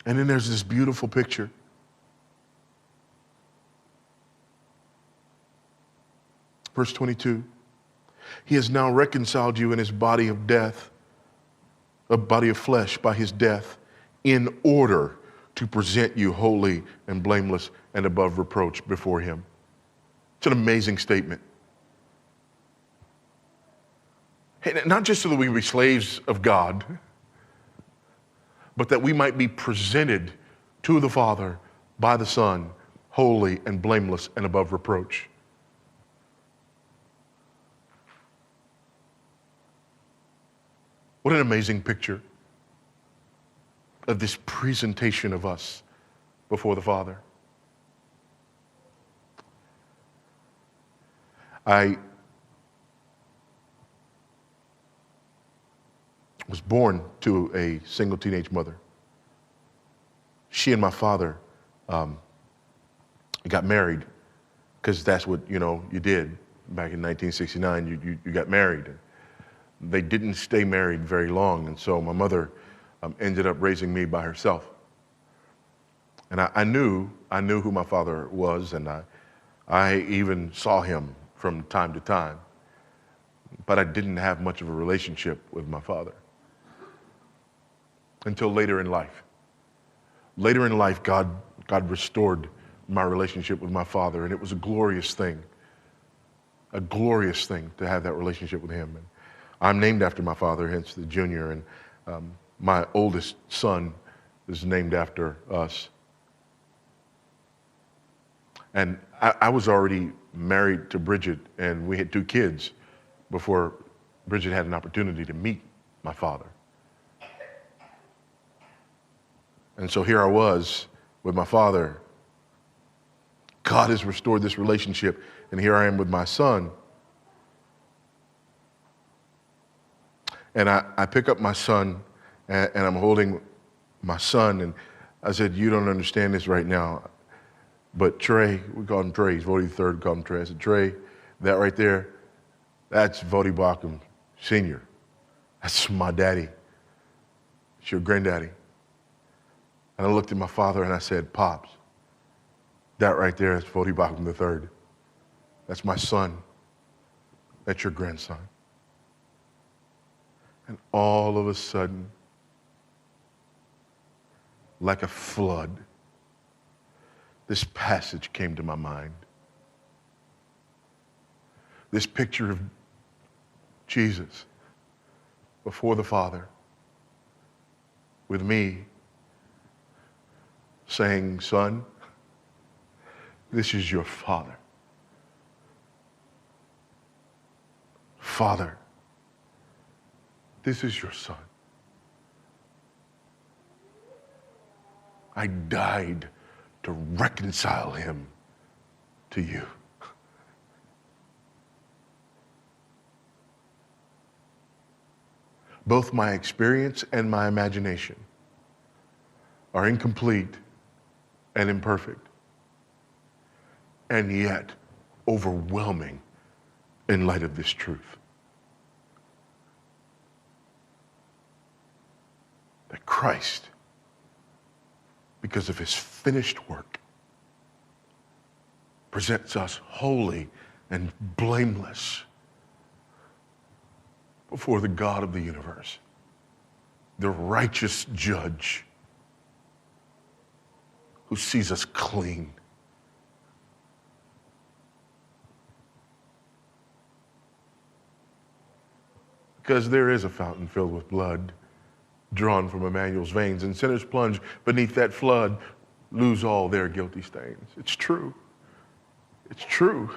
And then there's this beautiful picture. Verse 22. He has now reconciled you in his body of death, a body of flesh by his death, in order to present you holy and blameless and above reproach before him. It's an amazing statement. Hey, not just so that we be slaves of God, but that we might be presented to the Father by the Son, holy and blameless and above reproach. What an amazing picture of this presentation of us before the Father. I was born to a single teenage mother. She and my father got married because that's what, you did back in 1969. You got married. They didn't stay married very long, and so my mother ended up raising me by herself. And I knew who my father was, and I even saw him from time to time, but I didn't have much of a relationship with my father until later in life. Later in life, God restored my relationship with my father, and it was a glorious thing to have that relationship with him. And I'm named after my father, hence the junior, and my oldest son is named after us. And I was already married to Bridget, and we had 2 kids before Bridget had an opportunity to meet my father. And so here I was with my father. God has restored this relationship, and here I am with my son. And I pick up my son, and I'm holding my son, and I said, "You don't understand this right now, but Trey," we call him Trey, he's Voddie III, call him Trey. I said, "Trey, that right there, that's Voddie Bauchum Sr. That's my daddy. It's your granddaddy." And I looked at my father and I said, "Pops, that right there is Voddie Bauchum III. That's my son. That's your grandson." And all of a sudden, like a flood, this passage came to my mind. This picture of Jesus before the Father with me saying, "Son, this is your father. Father, this is your son. I died to reconcile him to you." Both my experience and my imagination are incomplete and imperfect, and yet overwhelming in light of this truth. That Christ, because of his finished work, presents us holy and blameless before the God of the universe, the righteous judge who sees us clean. Because there is a fountain filled with blood drawn from Emmanuel's veins, and sinners plunge beneath that flood, lose all their guilty stains. It's true. It's true.